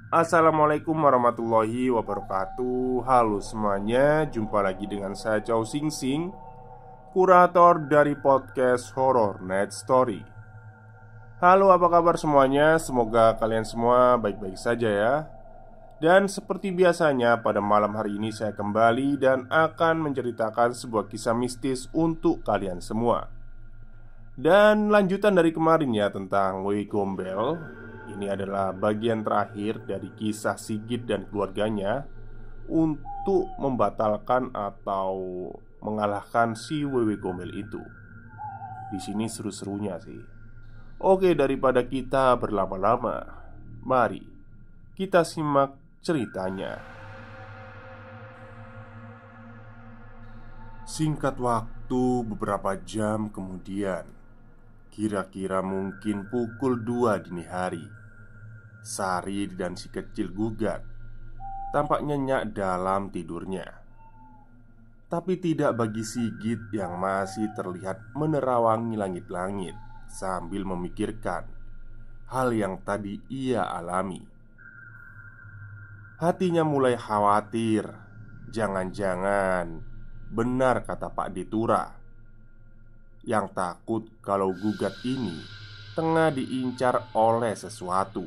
Assalamualaikum warahmatullahi wabarakatuh. Halo semuanya, jumpa lagi dengan saya Chow Sing Sing, kurator dari podcast Horror Night Story. Halo, apa kabar semuanya? Semoga kalian semua baik-baik saja ya. Dan seperti biasanya pada malam hari ini saya kembali dan akan menceritakan sebuah kisah mistis untuk kalian semua. Dan lanjutan dari kemarin ya tentang Wewe Gombel. Ini adalah bagian terakhir dari kisah Sigit dan keluarganya untuk membatalkan atau mengalahkan si Wewe Gombel itu. Di sini seru-serunya sih. Oke, daripada kita berlama-lama, mari kita simak ceritanya. Singkat waktu beberapa jam kemudian, kira-kira mungkin pukul 2 dini hari, Sari dan si kecil Gugat tampak nyenyak dalam tidurnya. Tapi tidak bagi Sigit yang masih terlihat menerawangi langit-langit sambil memikirkan hal yang tadi ia alami. Hatinya mulai khawatir. Jangan-jangan benar kata Pak Ditura yang takut kalau Gugat ini tengah diincar oleh sesuatu,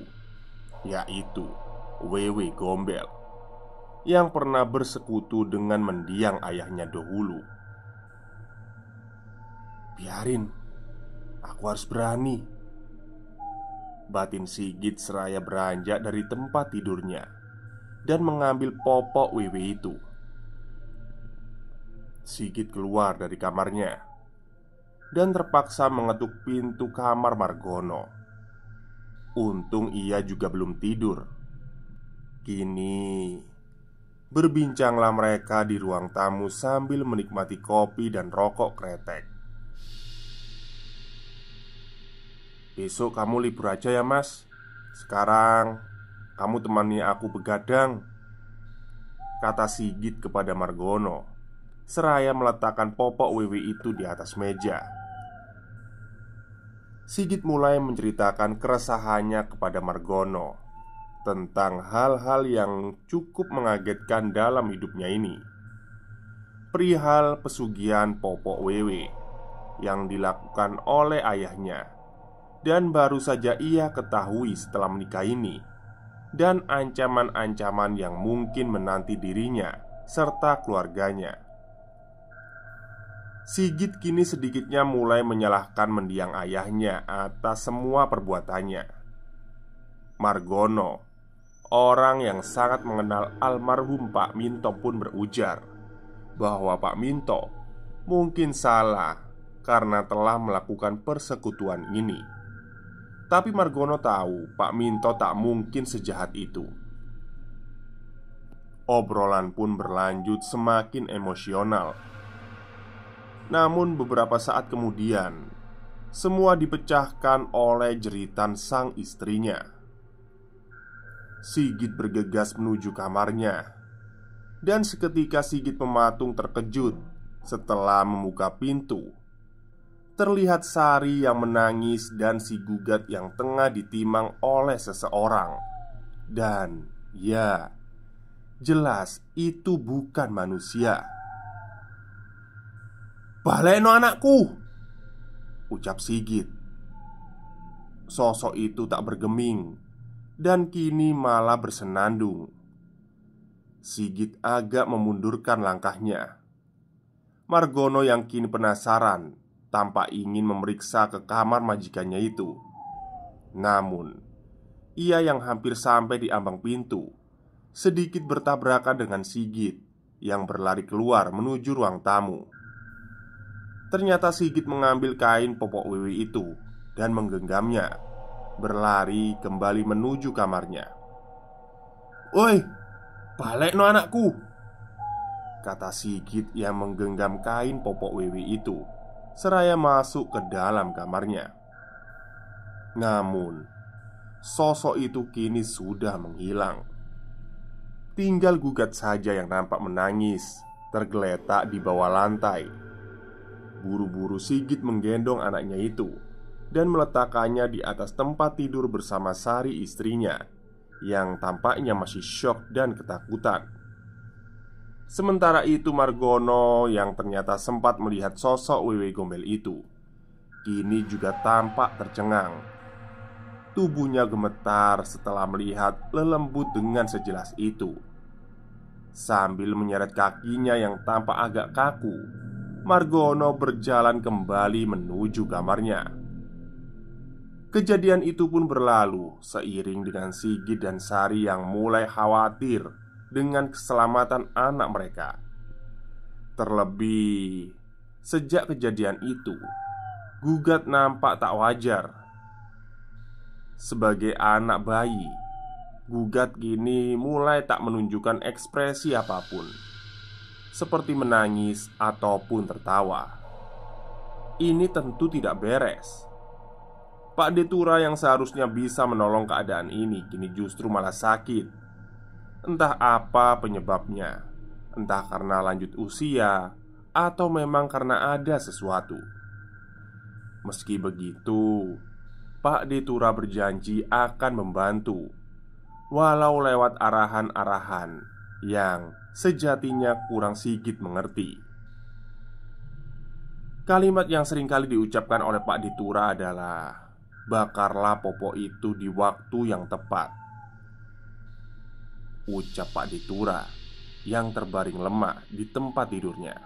yaitu Wewe Gombel yang pernah bersekutu dengan mendiang ayahnya dahulu. Biarin, aku harus berani, batin Sigit seraya beranjak dari tempat tidurnya dan mengambil popok Wewe itu. Sigit keluar dari kamarnya dan terpaksa mengetuk pintu kamar Margono. Untung ia juga belum tidur. Kini berbincanglah mereka di ruang tamu sambil menikmati kopi dan rokok kretek. "Besok kamu libur aja ya mas. Sekarang kamu temani aku begadang," kata Sigit kepada Margono seraya meletakkan popok Wewe itu di atas meja. Sigit mulai menceritakan keresahannya kepada Margono tentang hal-hal yang cukup mengagetkan dalam hidupnya ini, perihal pesugihan popok Wewe yang dilakukan oleh ayahnya dan baru saja ia ketahui setelah menikah ini, dan ancaman-ancaman yang mungkin menanti dirinya serta keluarganya. Sigit kini sedikitnya mulai menyalahkan mendiang ayahnya atas semua perbuatannya. Margono, orang yang sangat mengenal almarhum Pak Minto, pun berujar bahwa Pak Minto mungkin salah karena telah melakukan persekutuan ini. Tapi Margono tahu Pak Minto tak mungkin sejahat itu. Obrolan pun berlanjut semakin emosional. Namun beberapa saat kemudian, semua dipecahkan oleh jeritan sang istrinya. Sigit bergegas menuju kamarnya, dan seketika Sigit mematung terkejut setelah membuka pintu. Terlihat Sari yang menangis dan si Gugat yang tengah ditimang oleh seseorang. Dan ya, jelas itu bukan manusia. "Balekno anakku!" ucap Sigit. Sosok itu tak bergeming dan kini malah bersenandung. Sigit agak memundurkan langkahnya. Margono yang kini penasaran tampak ingin memeriksa ke kamar majikannya itu. Namun, ia yang hampir sampai di ambang pintu sedikit bertabrakan dengan Sigit yang berlari keluar menuju ruang tamu. Ternyata Sigit mengambil kain popok Wewe itu dan menggenggamnya, berlari kembali menuju kamarnya. "Oi, balekno anakku!" kata Sigit yang menggenggam kain popok Wewe itu seraya masuk ke dalam kamarnya. Namun, sosok itu kini sudah menghilang. Tinggal Gugat saja yang nampak menangis, tergeletak di bawah lantai. Buru-buru Sigit menggendong anaknya itu dan meletakkannya di atas tempat tidur bersama Sari istrinya yang tampaknya masih syok dan ketakutan. Sementara itu Margono yang ternyata sempat melihat sosok Wewe Gombel itu kini juga tampak tercengang. Tubuhnya gemetar setelah melihat lelembut dengan sejelas itu. Sambil menyeret kakinya yang tampak agak kaku, Margono berjalan kembali menuju kamarnya. Kejadian itu pun berlalu seiring dengan Sigit dan Sari yang mulai khawatir dengan keselamatan anak mereka. Terlebih, sejak kejadian itu, Gugat nampak tak wajar. Sebagai anak bayi, Gugat kini mulai tak menunjukkan ekspresi apapun, seperti menangis ataupun tertawa. Ini tentu tidak beres. Pak Detura yang seharusnya bisa menolong keadaan ini kini justru malah sakit. Entah apa penyebabnya, entah karena lanjut usia atau memang karena ada sesuatu. Meski begitu, Pak Detura berjanji akan membantu, walau lewat arahan-arahan yang sejatinya kurang Sigit mengerti. Kalimat yang seringkali diucapkan oleh Pak Detura adalah, "Bakarlah popok itu di waktu yang tepat." Ucap Pak Detura yang terbaring lemah di tempat tidurnya.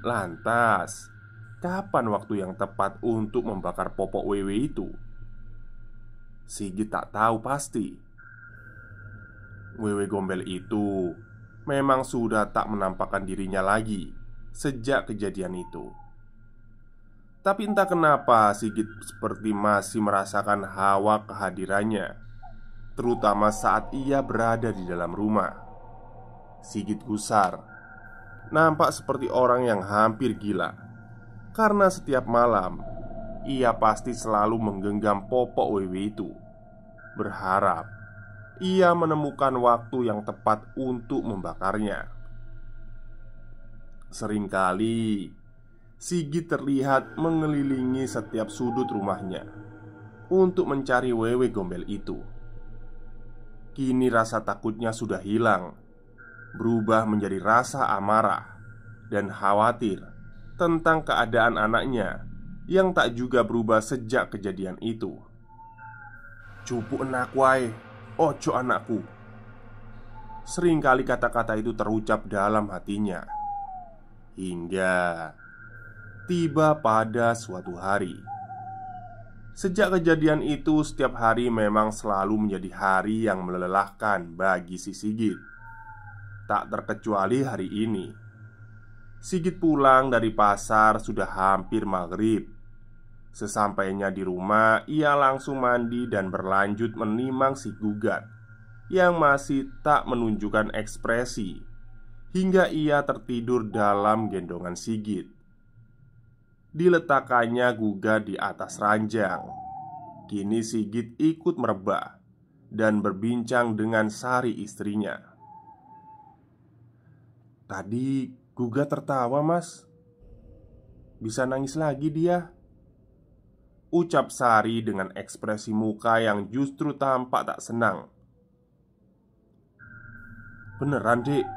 Lantas, kapan waktu yang tepat untuk membakar popok Wewe itu? Sigit tak tahu pasti. Wewe Gombel itu memang sudah tak menampakkan dirinya lagi sejak kejadian itu. Tapi entah kenapa Sigit seperti masih merasakan hawa kehadirannya, terutama saat ia berada di dalam rumah. Sigit gusar, nampak seperti orang yang hampir gila, karena setiap malam ia pasti selalu menggenggam popok Wewe itu, berharap ia menemukan waktu yang tepat untuk membakarnya. Seringkali Sigit terlihat mengelilingi setiap sudut rumahnya untuk mencari Wewe Gombel itu. Kini rasa takutnya sudah hilang, berubah menjadi rasa amarah dan khawatir tentang keadaan anaknya yang tak juga berubah sejak kejadian itu. "Cupu enak wae, ojo anakku." Seringkali kata-kata itu terucap dalam hatinya. Hingga tiba pada suatu hari. Sejak kejadian itu, setiap hari memang selalu menjadi hari yang melelahkan bagi si Sigit. Tak terkecuali hari ini. Sigit pulang dari pasar sudah hampir maghrib. Sesampainya di rumah, ia langsung mandi dan berlanjut menimang si Gugat yang masih tak menunjukkan ekspresi, hingga ia tertidur dalam gendongan Sigit. Diletakkannya Gugat di atas ranjang. Kini Sigit ikut merebah dan berbincang dengan Sari istrinya. "Tadi Gugat tertawa, Mas. Bisa nangis lagi dia," ucap Sari dengan ekspresi muka yang justru tampak tak senang. "Beneran, Dek?"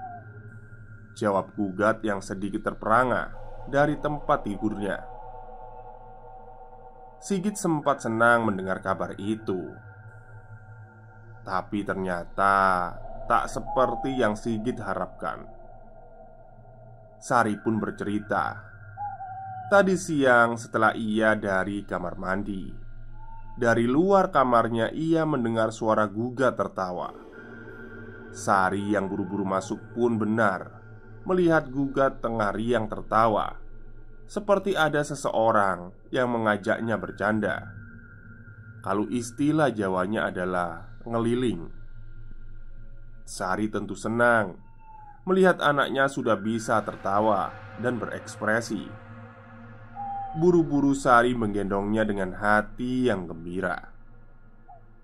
jawab Gugat yang sedikit terperangah dari tempat tidurnya. Sigit sempat senang mendengar kabar itu, tapi ternyata tak seperti yang Sigit harapkan. Sari pun bercerita, tadi siang setelah ia dari kamar mandi, dari luar kamarnya ia mendengar suara Gugat tertawa. Sari yang buru-buru masuk pun benar melihat Gugat tengah riang tertawa, seperti ada seseorang yang mengajaknya bercanda. Kalau istilah Jawanya adalah ngeliling. Sari tentu senang melihat anaknya sudah bisa tertawa dan berekspresi. Buru-buru Sari menggendongnya dengan hati yang gembira.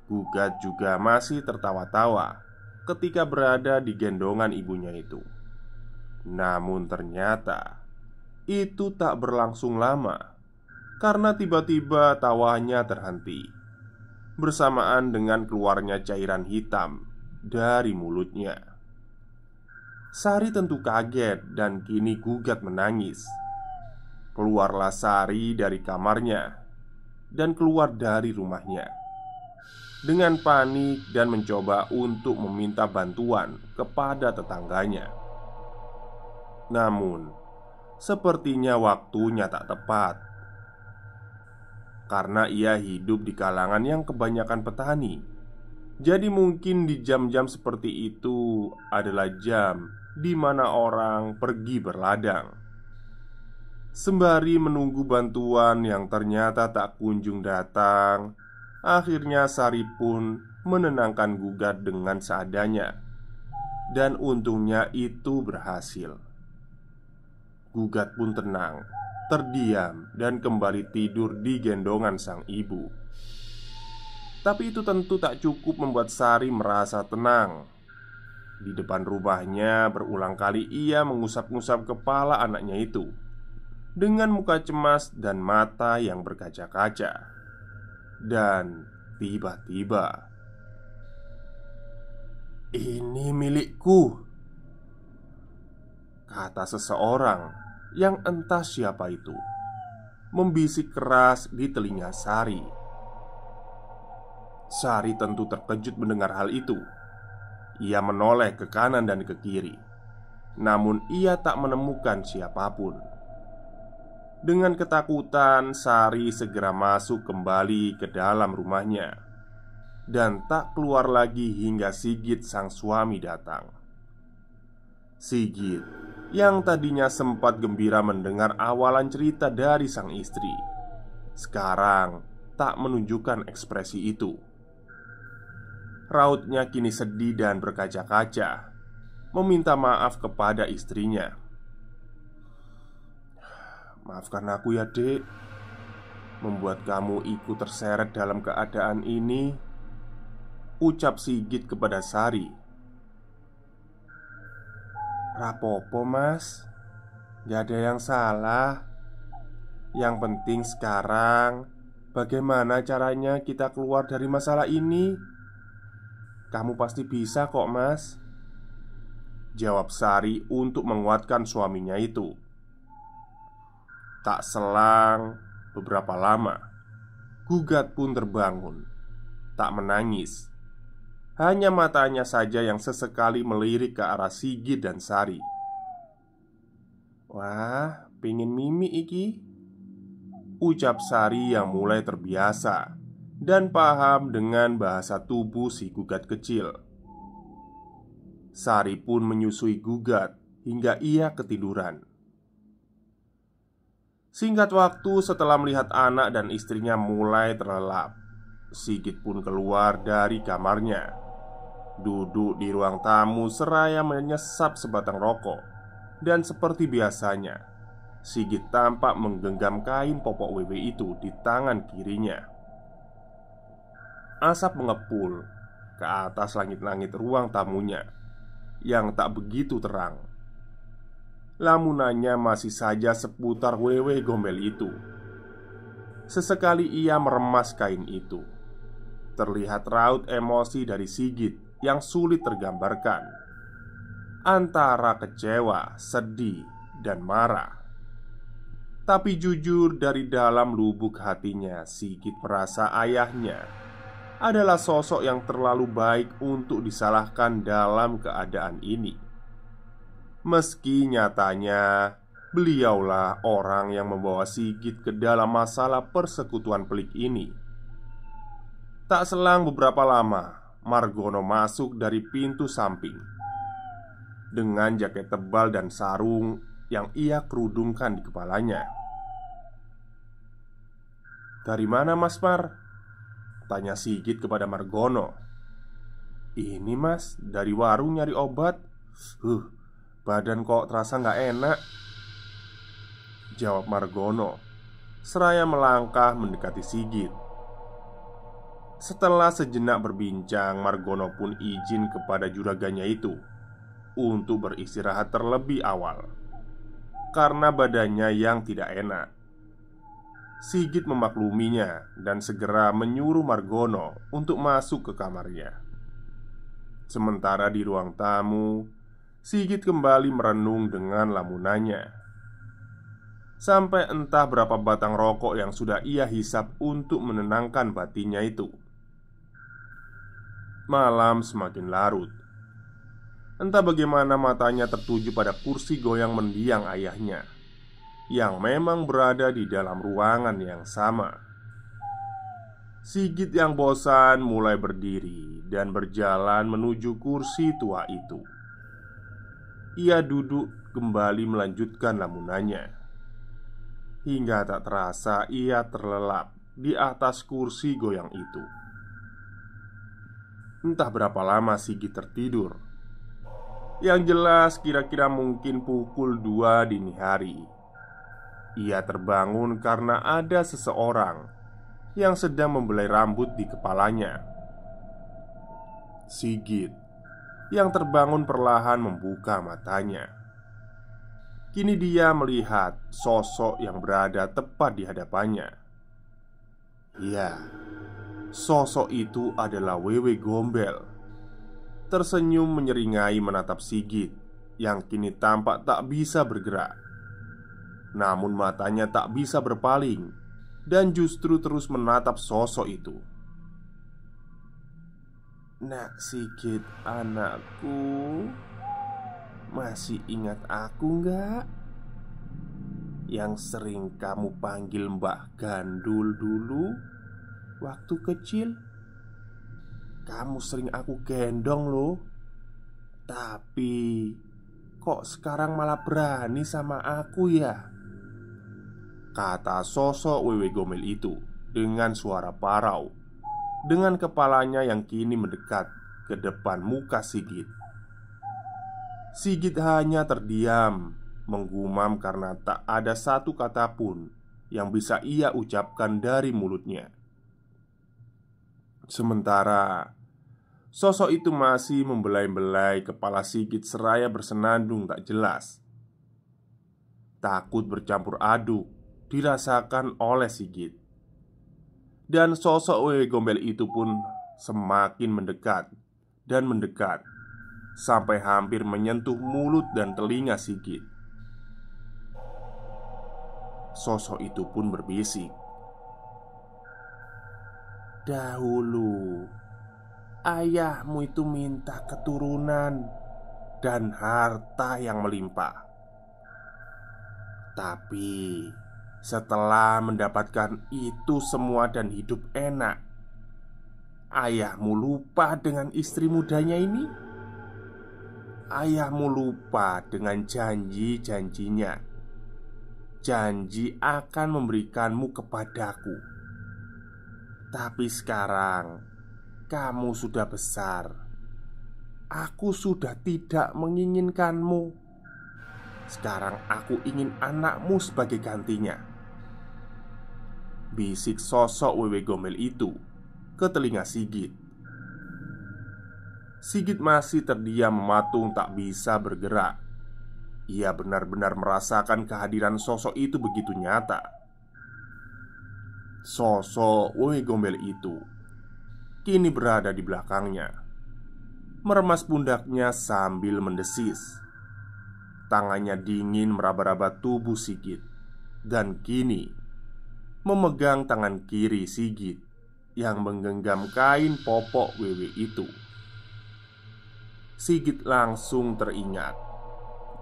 Gugat juga masih tertawa-tawa ketika berada di gendongan ibunya itu. Namun ternyata itu tak berlangsung lama, karena tiba-tiba tawanya terhenti. bersamaan dengan keluarnya cairan hitam dari mulutnya. Sari tentu kaget dan kini gugat menangis. Keluarlah Sari dari kamarnya dan keluar dari rumahnya dengan panik dan mencoba untuk meminta bantuan kepada tetangganya. Namun, sepertinya waktunya tak tepat karena ia hidup di kalangan yang kebanyakan petani. Jadi mungkin di jam-jam seperti itu adalah jam di mana orang pergi berladang. Sembari menunggu bantuan yang ternyata tak kunjung datang, akhirnya Sari pun menenangkan Gugat dengan seadanya. Dan untungnya itu berhasil. Gugat pun tenang, terdiam, dan kembali tidur di gendongan sang ibu. Tapi itu tentu tak cukup membuat Sari merasa tenang. Di depan rumahnya berulang kali ia mengusap-ngusap kepala anaknya itu dengan muka cemas dan mata yang berkaca-kaca. Dan tiba-tiba, "Ini milikku," kata seseorang yang entah siapa itu, membisik keras di telinga Sari. Sari tentu terkejut mendengar hal itu. Ia menoleh ke kanan dan ke kiri, namun ia tak menemukan siapapun. Dengan ketakutan, Sari segera masuk kembali ke dalam rumahnya dan tak keluar lagi hingga Sigit sang suami datang. Sigit yang tadinya sempat gembira mendengar awalan cerita dari sang istri, sekarang tak menunjukkan ekspresi itu. Rautnya kini sedih dan berkaca-kaca, meminta maaf kepada istrinya. "Maafkan aku ya, Dek, membuat kamu ikut terseret dalam keadaan ini," ucap Sigit kepada Sari. "Rapopo, Mas, gak ada yang salah. Yang penting sekarang bagaimana caranya kita keluar dari masalah ini. Kamu pasti bisa kok, Mas," jawab Sari untuk menguatkan suaminya itu. Tak selang beberapa lama, Gugat pun terbangun. Tak menangis, hanya matanya saja yang sesekali melirik ke arah Sigit dan Sari. "Wah, pingin mimi iki," ucap Sari yang mulai terbiasa dan paham dengan bahasa tubuh si Gugat kecil. Sari pun menyusui Gugat hingga ia ketiduran. Singkat waktu setelah melihat anak dan istrinya mulai terlelap, Sigit pun keluar dari kamarnya, duduk di ruang tamu seraya menyesap sebatang rokok. Dan seperti biasanya, Sigit tampak menggenggam kain popok wewe itu di tangan kirinya. Asap mengepul ke atas langit-langit ruang tamunya yang tak begitu terang. Lamunannya masih saja seputar wewe gombel itu. Sesekali ia meremas kain itu. Terlihat raut emosi dari Sigit yang sulit tergambarkan, antara kecewa, sedih, dan marah. Tapi jujur dari dalam lubuk hatinya, Sigit merasa ayahnya adalah sosok yang terlalu baik untuk disalahkan dalam keadaan ini. Meski nyatanya beliaulah orang yang membawa Sigit ke dalam masalah persekutuan pelik ini. Tak selang beberapa lama, Margono masuk dari pintu samping dengan jaket tebal dan sarung yang ia kerudungkan di kepalanya. "Dari mana, Mas Mar?" tanya Sigit kepada Margono. "Ini, Mas, dari warung nyari obat. Badan kok terasa gak enak," jawab Margono seraya melangkah mendekati Sigit. Setelah sejenak berbincang, Margono pun izin kepada juraganya itu untuk beristirahat terlebih awal karena badannya yang tidak enak. Sigit memakluminya dan segera menyuruh Margono untuk masuk ke kamarnya. Sementara di ruang tamu, Sigit kembali merenung dengan lamunannya. Sampai entah berapa batang rokok yang sudah ia hisap untuk menenangkan batinnya itu. Malam semakin larut. Entah bagaimana matanya tertuju pada kursi goyang mendiang ayahnya, yang memang berada di dalam ruangan yang sama. Sigit yang bosan mulai berdiri dan berjalan menuju kursi tua itu. Ia duduk kembali melanjutkan lamunannya. Hingga tak terasa ia terlelap di atas kursi goyang itu. Entah berapa lama Sigit tertidur. Yang jelas kira-kira mungkin pukul 2 dini hari. Ia terbangun karena ada seseorang yang sedang membelai rambut di kepalanya. Sigit yang terbangun perlahan membuka matanya. Kini dia melihat sosok yang berada tepat di hadapannya. Ya, sosok itu adalah Wewe Gombel. Tersenyum menyeringai menatap Sigit yang kini tampak tak bisa bergerak. Namun matanya tak bisa berpaling dan justru terus menatap sosok itu. "Nak Sigit, anakku, masih ingat aku enggak? Yang sering kamu panggil Mbah Gandul dulu waktu kecil. Kamu sering aku gendong loh. Tapi kok sekarang malah berani sama aku ya?" kata sosok Wewe Gombel itu dengan suara parau, dengan kepalanya yang kini mendekat ke depan muka Sigit. Sigit hanya terdiam, menggumam karena tak ada satu kata pun yang bisa ia ucapkan dari mulutnya. Sementara sosok itu masih membelai-belai kepala Sigit seraya bersenandung tak jelas. Takut bercampur aduk dirasakan oleh Sigit. Dan sosok Wewe Gombel itu pun semakin mendekat dan mendekat sampai hampir menyentuh mulut dan telinga Sigit. Sosok itu pun berbisik, "Dahulu ayahmu itu minta keturunan dan harta yang melimpah. Tapi setelah mendapatkan itu semua dan hidup enak, ayahmu lupa dengan istri mudanya ini. Ayahmu lupa dengan janji-janjinya. Janji akan memberikanmu kepadaku. Tapi sekarang kamu sudah besar. Aku sudah tidak menginginkanmu. Sekarang aku ingin anakmu sebagai gantinya," bisik sosok Wewe Gombel itu ke telinga Sigit. Sigit masih terdiam mematung tak bisa bergerak. Ia benar-benar merasakan kehadiran sosok itu begitu nyata. Sosok Wewe Gombel itu kini berada di belakangnya, meremas pundaknya sambil mendesis. Tangannya dingin meraba-raba tubuh Sigit dan kini memegang tangan kiri Sigit yang menggenggam kain popok Wewe itu. Sigit langsung teringat,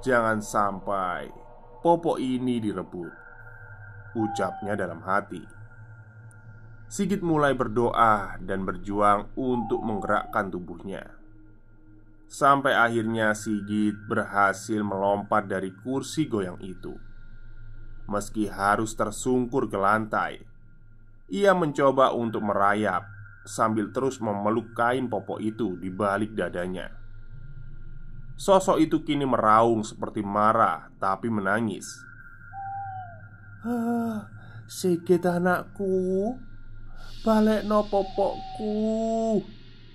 jangan sampai popok ini direbut, ucapnya dalam hati. Sigit mulai berdoa dan berjuang untuk menggerakkan tubuhnya. Sampai akhirnya Sigit berhasil melompat dari kursi goyang itu. Meski harus tersungkur ke lantai, ia mencoba untuk merayap sambil terus memeluk kain popok itu di balik dadanya. Sosok itu kini meraung seperti marah tapi menangis. "Sigit anakku, balekno popokku,"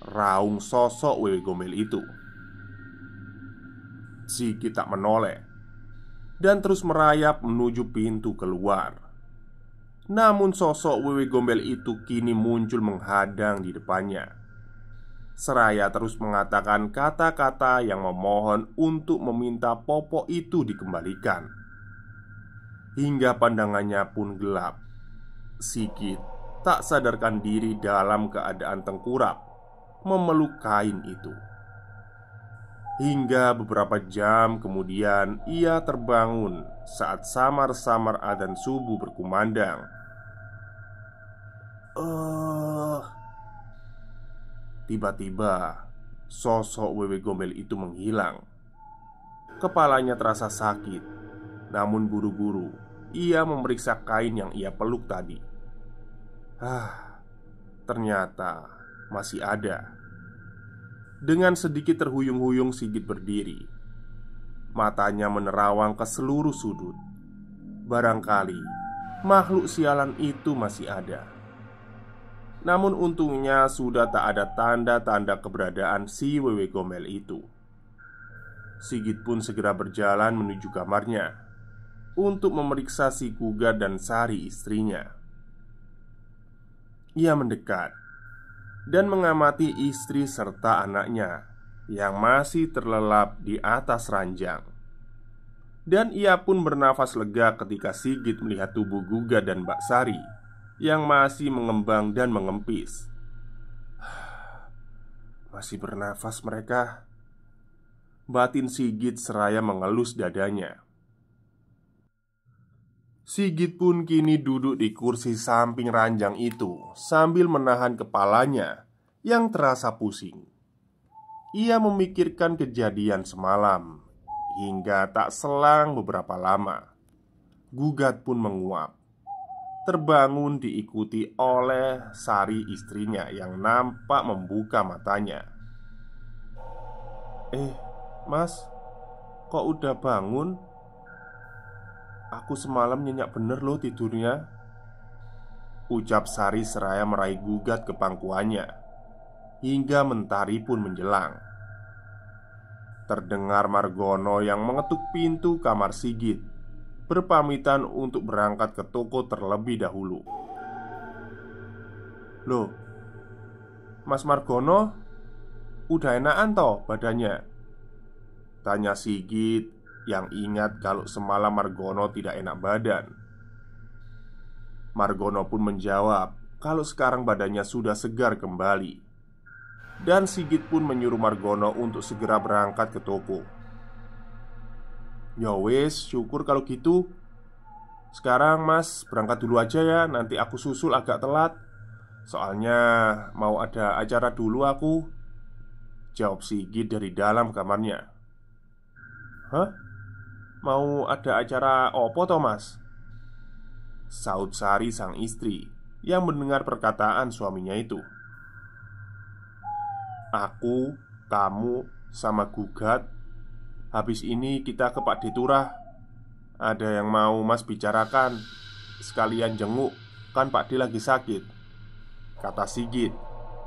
raung sosok Wewe Gombel itu. Sigit tak menoleh dan terus merayap menuju pintu keluar. Namun sosok Wewe Gombel itu kini muncul menghadang di depannya, seraya terus mengatakan kata-kata yang memohon untuk meminta popok itu dikembalikan. Hingga pandangannya pun gelap. Sigit tak sadarkan diri dalam keadaan tengkurap memeluk kain itu. Hingga beberapa jam kemudian ia terbangun saat samar-samar adzan subuh berkumandang. Tiba-tiba sosok Wewe Gombel itu menghilang. Kepalanya terasa sakit, namun buru-buru ia memeriksa kain yang ia peluk tadi. Ternyata masih ada. Dengan sedikit terhuyung-huyung Sigit berdiri. Matanya menerawang ke seluruh sudut. Barangkali makhluk sialan itu masih ada. Namun untungnya sudah tak ada tanda-tanda keberadaan si Wewe Gombel itu. Sigit pun segera berjalan menuju kamarnya untuk memeriksa si Gugat dan Sari istrinya. Ia mendekat dan mengamati istri serta anaknya yang masih terlelap di atas ranjang. Dan ia pun bernafas lega ketika Sigit melihat tubuh Gugat dan Mbak Sari yang masih mengembang dan mengempis. Masih bernafas mereka, batin Sigit seraya mengelus dadanya. Sigit pun kini duduk di kursi samping ranjang itu sambil menahan kepalanya yang terasa pusing. Ia memikirkan kejadian semalam. Hingga tak selang beberapa lama, Gugat pun menguap. Terbangun diikuti oleh Sari istrinya yang nampak membuka matanya. Mas, kok udah bangun? Aku semalam nyenyak bener loh tidurnya," ucap Sari seraya meraih Gugat ke pangkuannya. Hingga mentari pun menjelang. Terdengar Margono yang mengetuk pintu kamar Sigit, berpamitan untuk berangkat ke toko terlebih dahulu. "Loh, Mas Margono, udah enakan toh badannya?" tanya Sigit yang ingat kalau semalam Margono tidak enak badan. Margono pun menjawab kalau sekarang badannya sudah segar kembali. Dan Sigit pun menyuruh Margono untuk segera berangkat ke toko. "Ya wes, syukur kalau gitu. Sekarang mas berangkat dulu aja ya, nanti aku susul agak telat. Soalnya mau ada acara dulu aku," jawab Sigit dari dalam kamarnya. "Hah? Mau ada acara opo toh mas?" saut Sari sang istri yang mendengar perkataan suaminya itu. "Aku, kamu, sama Gugat. Habis ini kita ke Pak Deturah. Ada yang mau mas bicarakan. Sekalian jenguk, kan Pak D lagi sakit," kata Sigit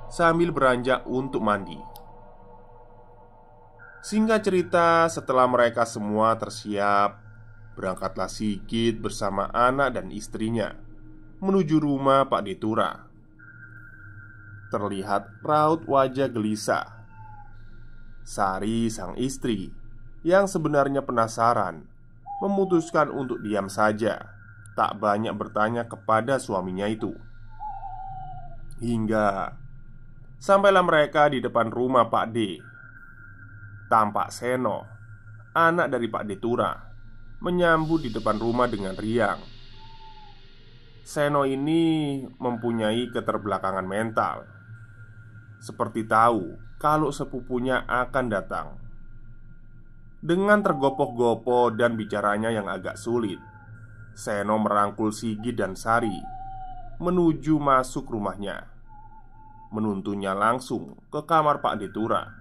sambil beranjak untuk mandi. Singkat cerita, setelah mereka semua tersiap, berangkatlah Sigit bersama anak dan istrinya menuju rumah Pak Deturah. Terlihat raut wajah gelisah Sari sang istri yang sebenarnya penasaran memutuskan untuk diam saja, tak banyak bertanya kepada suaminya itu. Hingga sampailah mereka di depan rumah Pak D. Tampak Seno, anak dari Pak Deturah, menyambut di depan rumah dengan riang. Seno ini mempunyai keterbelakangan mental. Seperti tahu kalau sepupunya akan datang. Dengan tergopoh-gopoh dan bicaranya yang agak sulit, Seno merangkul Sigit dan Sari menuju masuk rumahnya, menuntunnya langsung ke kamar Pak Deturah.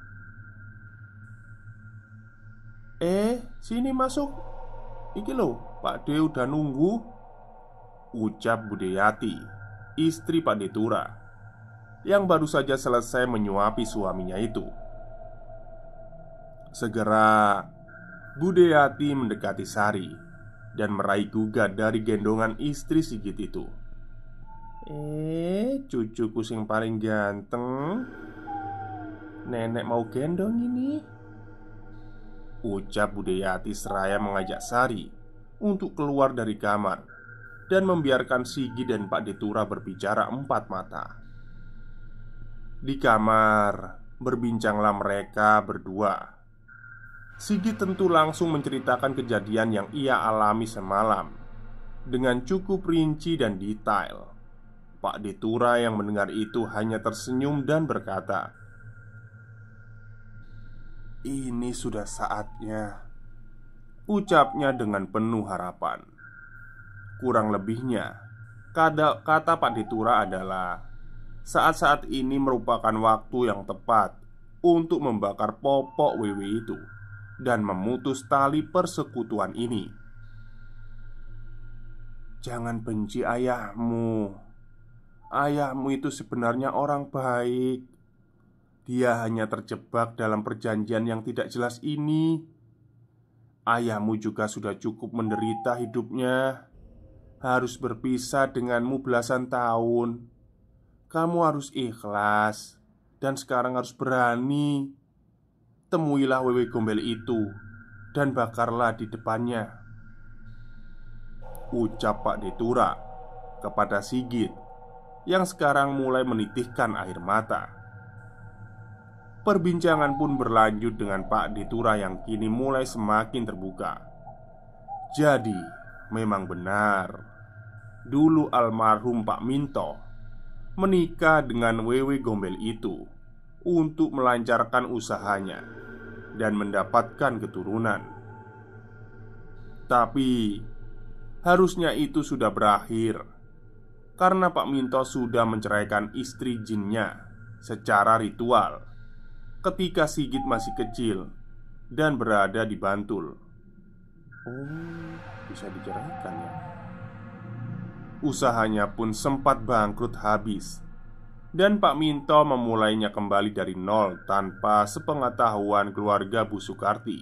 Sini masuk. Iki loh, Pak D udah nunggu," ucap Budeyati, istri Pak Deturah, yang baru saja selesai menyuapi suaminya itu. Segera Budeyati mendekati Sari dan meraih Gugat dari gendongan istri Sigit itu. Cucuku sing paling ganteng. Nenek mau gendong ini, ucap Budayati seraya mengajak Sari untuk keluar dari kamar dan membiarkan Sigi dan Pak Detura berbicara empat mata. Di kamar, berbincanglah mereka berdua. Sigi tentu langsung menceritakan kejadian yang ia alami semalam dengan cukup rinci dan detail. Pak Detura yang mendengar itu hanya tersenyum dan berkata, "Ini sudah saatnya," ucapnya dengan penuh harapan. Kurang lebihnya, kata Pak Detura adalah saat-saat ini merupakan waktu yang tepat untuk membakar popok Wewe itu dan memutus tali persekutuan ini. "Jangan benci ayahmu. Ayahmu itu sebenarnya orang baik. Dia hanya terjebak dalam perjanjian yang tidak jelas ini. Ayahmu juga sudah cukup menderita hidupnya, harus berpisah denganmu belasan tahun. Kamu harus ikhlas dan sekarang harus berani. Temuilah Wewe Gombel itu dan bakarlah di depannya," ucap Pak Detura kepada Sigit yang sekarang mulai menitihkan air mata. Perbincangan pun berlanjut dengan Pak Detura yang kini mulai semakin terbuka. Jadi, memang benar, dulu almarhum Pak Minto menikah dengan Wewe Gombel itu untuk melancarkan usahanya dan mendapatkan keturunan. Tapi, harusnya itu sudah berakhir karena Pak Minto sudah menceraikan istri jinnya secara ritual ketika Sigit masih kecil dan berada di Bantul. Oh, bisa diceraikan ya. Usahanya pun sempat bangkrut habis dan Pak Minto memulainya kembali dari nol tanpa sepengetahuan keluarga Bu Sukarti,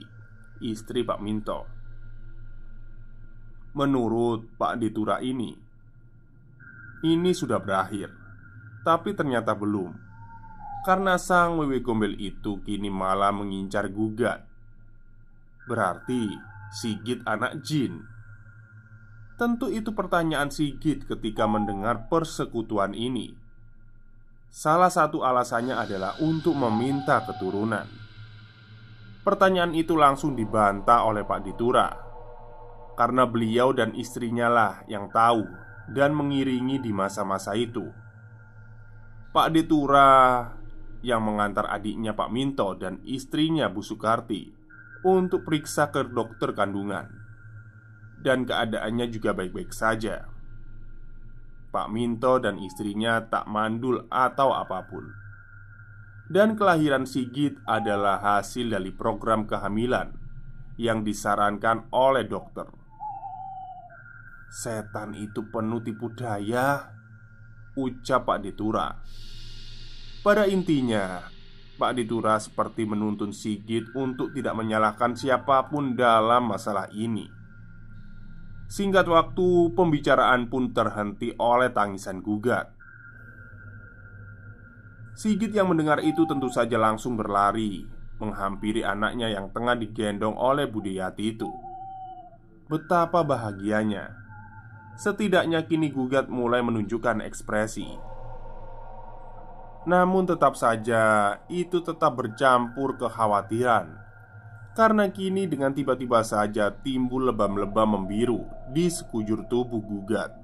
istri Pak Minto. Menurut Pak Detura ini sudah berakhir. Tapi ternyata belum, karena sang Wewe Gombel itu kini malah mengincar gugat. Berarti Sigit anak jin. Tentu itu pertanyaan Sigit ketika mendengar persekutuan ini. Salah satu alasannya adalah untuk meminta keturunan. Pertanyaan itu langsung dibantah oleh Pak Detura, karena beliau dan istrinya lah yang tahu dan mengiringi di masa-masa itu. Pak Detura yang mengantar adiknya Pak Minto dan istrinya Bu Sukarti untuk periksa ke dokter kandungan, dan keadaannya juga baik-baik saja. Pak Minto dan istrinya tak mandul atau apapun. Dan kelahiran Sigit adalah hasil dari program kehamilan yang disarankan oleh dokter. "Setan itu penuh tipu daya," ucap Pak Detura. Pada intinya, Pak Detura seperti menuntun Sigit untuk tidak menyalahkan siapapun dalam masalah ini. Singkat waktu, pembicaraan pun terhenti oleh tangisan gugat. Sigit yang mendengar itu tentu saja langsung berlari menghampiri anaknya yang tengah digendong oleh Budayati itu. Betapa bahagianya. Setidaknya kini gugat mulai menunjukkan ekspresi. Namun tetap saja itu tetap bercampur kekhawatiran, karena kini dengan tiba-tiba saja timbul lebam-lebam membiru di sekujur tubuh gugat.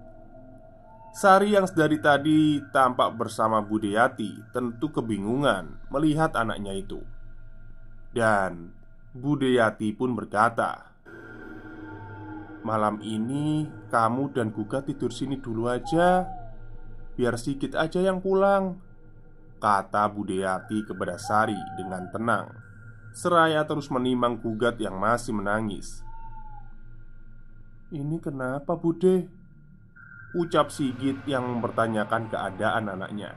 Sari yang sedari tadi tampak bersama Budayati tentu kebingungan melihat anaknya itu. Dan Budayati pun berkata, "Malam ini kamu dan Gugat tidur sini dulu aja, biar Sigit aja yang pulang," kata Budayati kepada Sari dengan tenang, seraya terus menimang Gugat yang masih menangis. "Ini kenapa, Bude?" ucap Sigit yang mempertanyakan keadaan anaknya.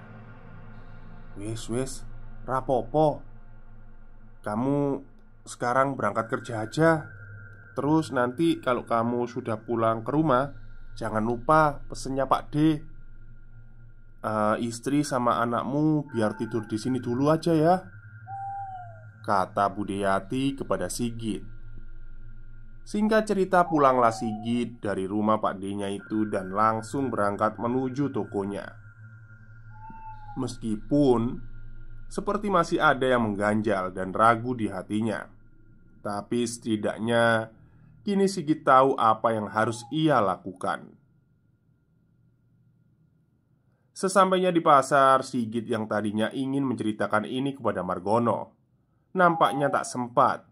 Wes, rapopo. Kamu sekarang berangkat kerja aja. Terus nanti kalau kamu sudah pulang ke rumah, jangan lupa pesennya Pak D. Istri sama anakmu biar tidur di sini dulu aja ya," kata Budeyati kepada Sigit. Singkat cerita, pulanglah Sigit dari rumah Pak D-nya itu dan langsung berangkat menuju tokonya. Meskipun seperti masih ada yang mengganjal dan ragu di hatinya, tapi setidaknya kini Sigit tahu apa yang harus ia lakukan. Sesampainya di pasar, Sigit yang tadinya ingin menceritakan ini kepada Margono nampaknya tak sempat.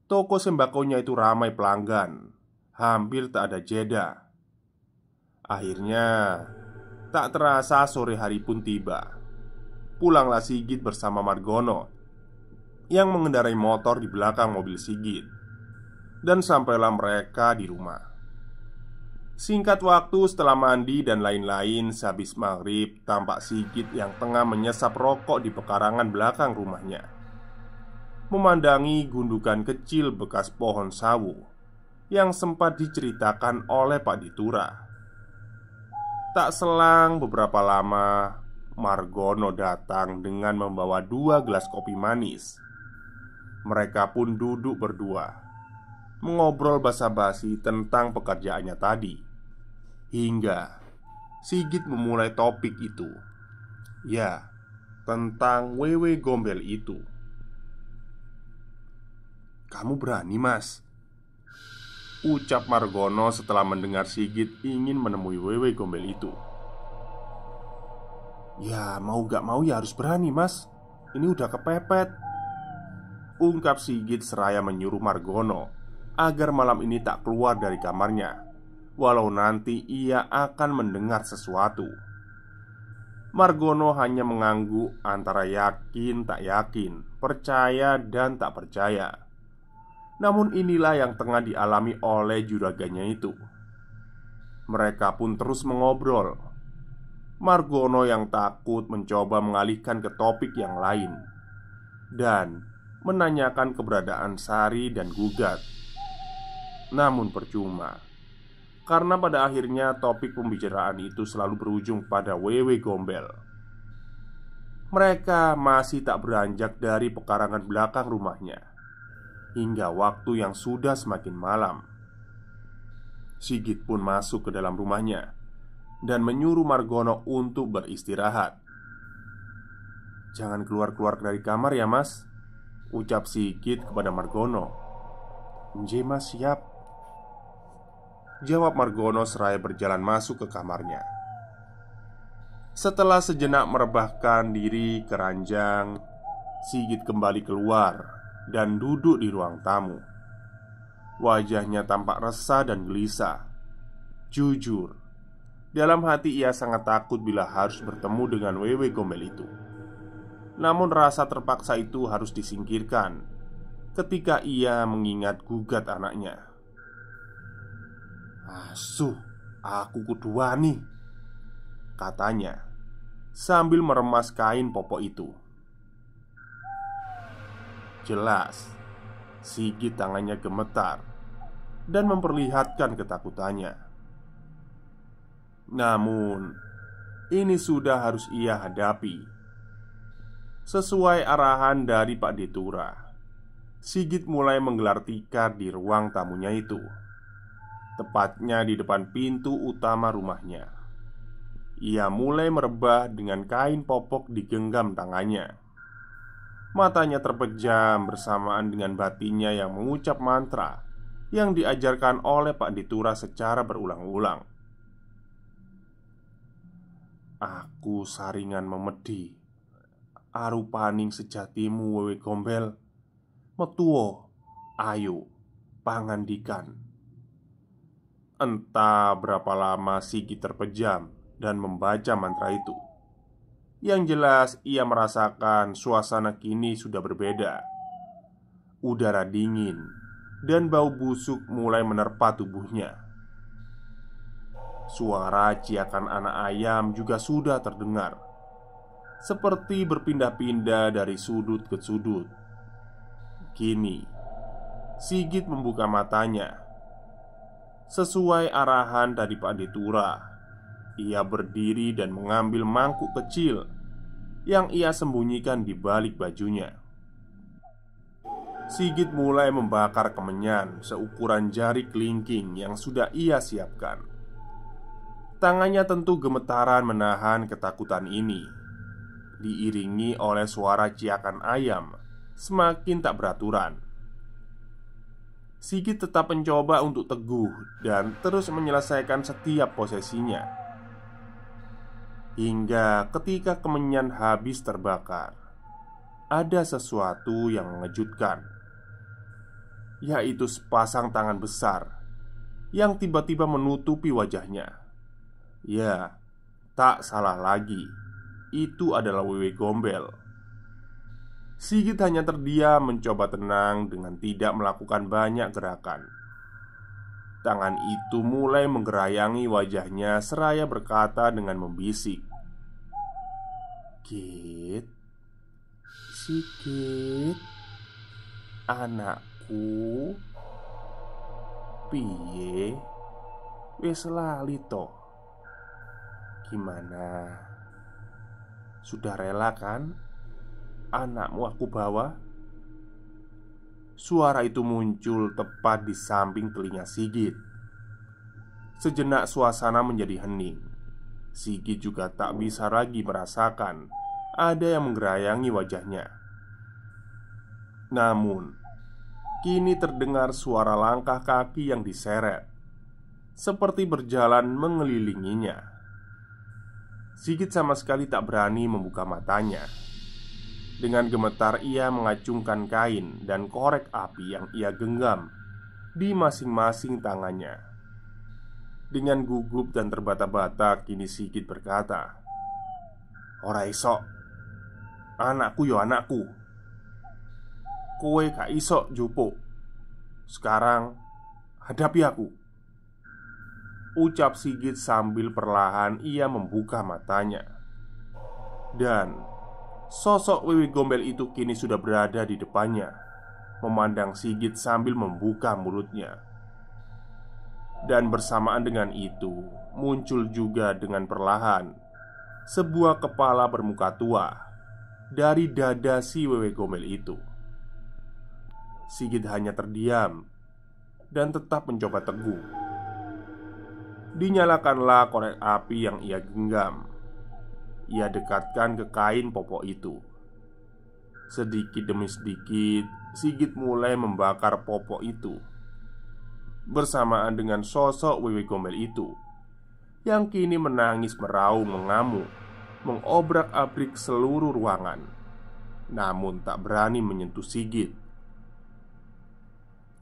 Toko sembakonya itu ramai pelanggan, hampir tak ada jeda. Akhirnya, tak terasa sore hari pun tiba. Pulanglah Sigit bersama Margono yang mengendarai motor di belakang mobil Sigit. Dan sampailah mereka di rumah. Singkat waktu setelah mandi dan lain-lain, sehabis maghrib, tampak Sigit yang tengah menyesap rokok di pekarangan belakang rumahnya, memandangi gundukan kecil bekas pohon sawu yang sempat diceritakan oleh Pak Ditura. Tak selang beberapa lama, Margono datang dengan membawa 2 gelas kopi manis. Mereka pun duduk berdua, mengobrol basa-basi tentang pekerjaannya tadi, hingga Sigit memulai topik itu. Ya, tentang Wewe Gombel itu. "Kamu berani, Mas?" ucap Margono setelah mendengar Sigit ingin menemui Wewe Gombel itu. "Ya mau gak mau ya harus berani, Mas. Ini udah kepepet," ungkap Sigit seraya menyuruh Margono agar malam ini tak keluar dari kamarnya, walau nanti ia akan mendengar sesuatu. Margono hanya mengangguk antara yakin tak yakin, percaya dan tak percaya. Namun inilah yang tengah dialami oleh juraganya itu. Mereka pun terus mengobrol. Margono yang takut mencoba mengalihkan ke topik yang lain dan menanyakan keberadaan Sari dan Gugat. Namun percuma, karena pada akhirnya topik pembicaraan itu selalu berujung pada Wewe Gombel. Mereka masih tak beranjak dari pekarangan belakang rumahnya hingga waktu yang sudah semakin malam. Sigit pun masuk ke dalam rumahnya dan menyuruh Margono untuk beristirahat. "Jangan keluar-keluar dari kamar ya, Mas," ucap Sigit kepada Margono. "Nje, Mas, siap," jawab Margono seraya berjalan masuk ke kamarnya. Setelah sejenak merebahkan diri ke ranjang, Sigit kembali keluar dan duduk di ruang tamu. Wajahnya tampak resah dan gelisah. Jujur, dalam hati ia sangat takut bila harus bertemu dengan Wewe Gombel itu. Namun rasa terpaksa itu harus disingkirkan ketika ia mengingat Gugat anaknya. "Asuh, aku kudu wani," katanya sambil meremas kain popok itu. Jelas, Sigit tangannya gemetar dan memperlihatkan ketakutannya. Namun, ini sudah harus ia hadapi. Sesuai arahan dari Pak Ditura, Sigit mulai menggelar tikar di ruang tamunya itu, tepatnya di depan pintu utama rumahnya. Ia mulai merebah dengan kain popok digenggam tangannya. Matanya terpejam bersamaan dengan batinnya yang mengucap mantra yang diajarkan oleh Pak Ditura secara berulang-ulang. "Aku saringan memedi, arupaning sejatimu Wewe Gombel. Metuwo, ayo, pangandikan." Entah berapa lama Sigit terpejam dan membaca mantra itu. Yang jelas ia merasakan suasana kini sudah berbeda. Udara dingin dan bau busuk mulai menerpa tubuhnya. Suara ciakan anak ayam juga sudah terdengar, seperti berpindah-pindah dari sudut ke sudut. Kini Sigit membuka matanya sesuai arahan dari Pak Ditura. ia berdiri dan mengambil mangkuk kecil yang ia sembunyikan di balik bajunya. Sigit mulai membakar kemenyan seukuran jari kelingking yang sudah ia siapkan. Tangannya tentu gemetaran menahan ketakutan ini, diiringi oleh suara ciakan ayam semakin tak beraturan. Sigit tetap mencoba untuk teguh dan terus menyelesaikan setiap posesinya. Hingga ketika kemenyan habis terbakar, ada sesuatu yang mengejutkan, yaitu sepasang tangan besar yang tiba-tiba menutupi wajahnya. Ya, tak salah lagi, itu adalah Wewe Gombel. Sigit hanya terdiam mencoba tenang dengan tidak melakukan banyak gerakan. Tangan itu mulai menggerayangi wajahnya seraya berkata dengan membisik, "Git, Sigit, anakku, piye? Wis lali to? Gimana? Sudah rela kan anakmu aku bawa?" Suara itu muncul tepat di samping telinga Sigit. Sejenak suasana menjadi hening. Sigit juga tak bisa lagi merasakan ada yang menggerayangi wajahnya. Namun, kini terdengar suara langkah kaki yang diseret, seperti berjalan mengelilinginya. Sigit sama sekali tak berani membuka matanya. Dengan gemetar ia mengacungkan kain dan korek api yang ia genggam di masing-masing tangannya. Dengan gugup dan terbata-bata kini Sigit berkata, "Ora iso, anakku yo anakku. Kowe gak iso jupuk. Sekarang hadapi aku." Ucap Sigit sambil perlahan ia membuka matanya. Dan sosok Wewe Gombel itu kini sudah berada di depannya, memandang Sigit sambil membuka mulutnya. Dan bersamaan dengan itu, muncul juga dengan perlahan sebuah kepala bermuka tua dari dada si Wewe Gombel itu. Sigit hanya terdiam dan tetap mencoba teguh. Dinyalakanlah korek api yang ia genggam. Ia dekatkan ke kain popok itu. Sedikit demi sedikit, Sigit mulai membakar popok itu bersamaan dengan sosok Wewe Gombel itu yang kini menangis meraung mengamuk, mengobrak-abrik seluruh ruangan, namun tak berani menyentuh Sigit.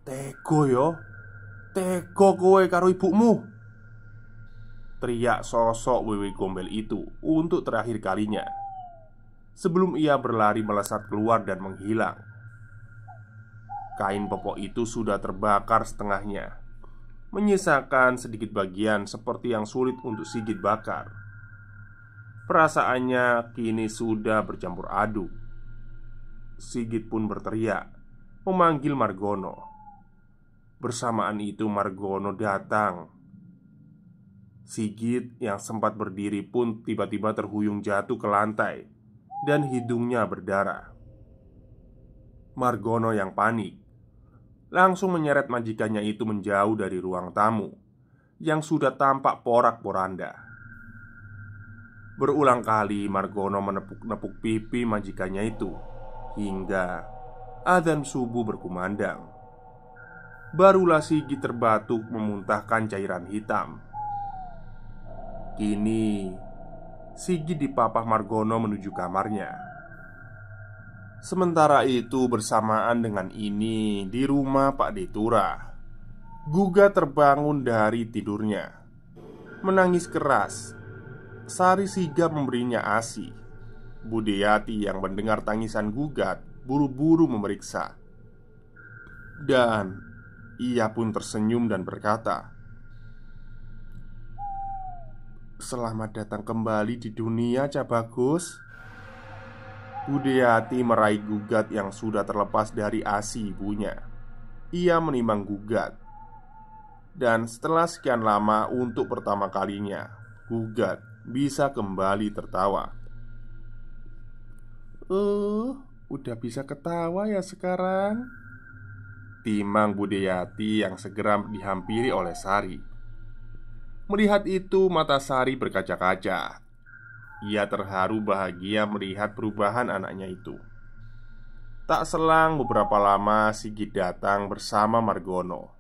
"Tego yo, tego kowe karo ibumu!" teriak sosok Wewe Gombel itu untuk terakhir kalinya sebelum ia berlari melesat keluar dan menghilang. Kain popok itu sudah terbakar setengahnya, menyisakan sedikit bagian seperti yang sulit untuk Sigit bakar. Perasaannya kini sudah bercampur aduk. Sigit pun berteriak, memanggil Margono. Bersamaan itu Margono datang. Sigit yang sempat berdiri pun tiba-tiba terhuyung jatuh ke lantai dan hidungnya berdarah. Margono yang panik langsung menyeret majikannya itu menjauh dari ruang tamu yang sudah tampak porak-poranda. Berulang kali Margono menepuk-nepuk pipi majikannya itu hingga adzan subuh berkumandang. Barulah Sigit terbatuk memuntahkan cairan hitam. Kini Sigit dipapah Margono menuju kamarnya. Sementara itu bersamaan dengan ini di rumah Pak Detura, Guga terbangun dari tidurnya, menangis keras. Sari sigap memberinya ASI. Budeyati yang mendengar tangisan Gugat buru-buru memeriksa. Dan ia pun tersenyum dan berkata, "Selamat datang kembali di dunia, Cak Bagus." Budeyati meraih Gugat yang sudah terlepas dari ASI ibunya. Ia menimbang Gugat. Dan setelah sekian lama untuk pertama kalinya Gugat bisa kembali tertawa. Udah bisa ketawa ya sekarang?" timang Budayati yang segera dihampiri oleh Sari. Melihat itu, mata Sari berkaca-kaca. Ia terharu bahagia melihat perubahan anaknya itu. Tak selang beberapa lama, Sigit datang bersama Margono.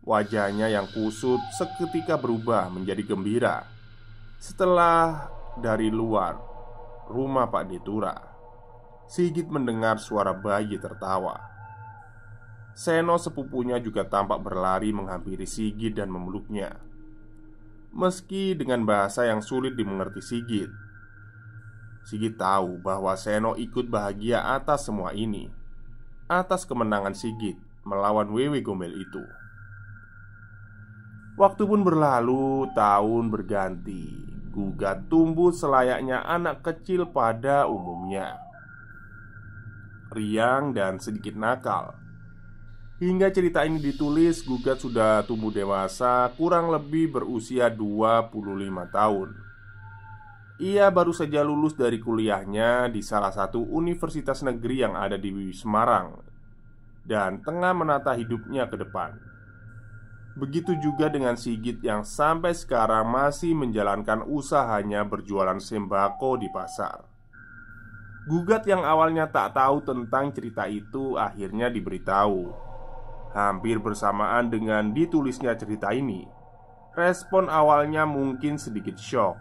Wajahnya yang kusut seketika berubah menjadi gembira setelah dari luar rumah Pak Detura, Sigit mendengar suara bayi tertawa. Seno sepupunya juga tampak berlari menghampiri Sigit dan memeluknya. Meski dengan bahasa yang sulit dimengerti Sigit, Sigit tahu bahwa Seno ikut bahagia atas semua ini, atas kemenangan Sigit melawan Wewe Gombel itu. Waktu pun berlalu, tahun berganti. Gugat tumbuh selayaknya anak kecil pada umumnya, riang dan sedikit nakal. Hingga cerita ini ditulis, Gugat sudah tumbuh dewasa, kurang lebih berusia 25 tahun. Ia baru saja lulus dari kuliahnya di salah satu universitas negeri yang ada di Semarang dan tengah menata hidupnya ke depan. Begitu juga dengan Sigit yang sampai sekarang masih menjalankan usahanya berjualan sembako di pasar. Gugat yang awalnya tak tahu tentang cerita itu akhirnya diberitahu. Hampir bersamaan dengan ditulisnya cerita ini, respon awalnya mungkin sedikit syok.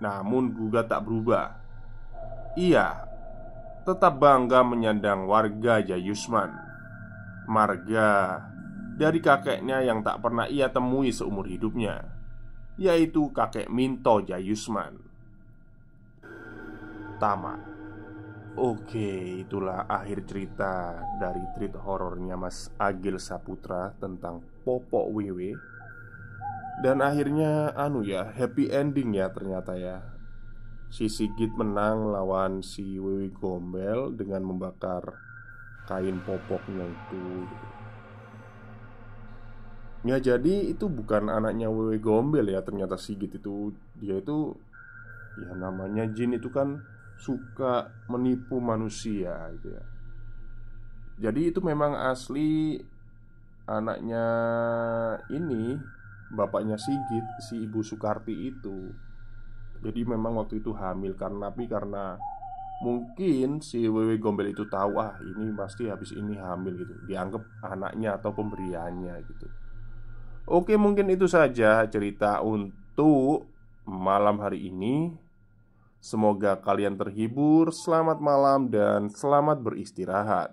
Namun Gugat tak berubah. Ia tetap bangga menyandang warga Jayusman, marga dari kakeknya yang tak pernah ia temui seumur hidupnya, yaitu kakek Minto Jayusman. Tamat. Oke, itulah akhir cerita dari treat horornya Mas Agil Saputra tentang Popok Wewe. Dan akhirnya happy ending ya ternyata ya. Si Sigit menang lawan si Wewe Gombel dengan membakar kain popoknya itu. Ya jadi itu bukan anaknya Wewe Gombel ya. Ternyata Sigit itu, dia itu, ya namanya jin itu kan suka menipu manusia gitu ya. Jadi itu memang asli anaknya ini, bapaknya Sigit, si Ibu Sukarti itu. Jadi memang waktu itu hamil karena mungkin si Wewe Gombel itu tahu, ini pasti habis ini hamil gitu. Dianggap anaknya atau pemberiannya gitu. Oke, mungkin itu saja cerita untuk malam hari ini. Semoga kalian terhibur. Selamat malam dan selamat beristirahat.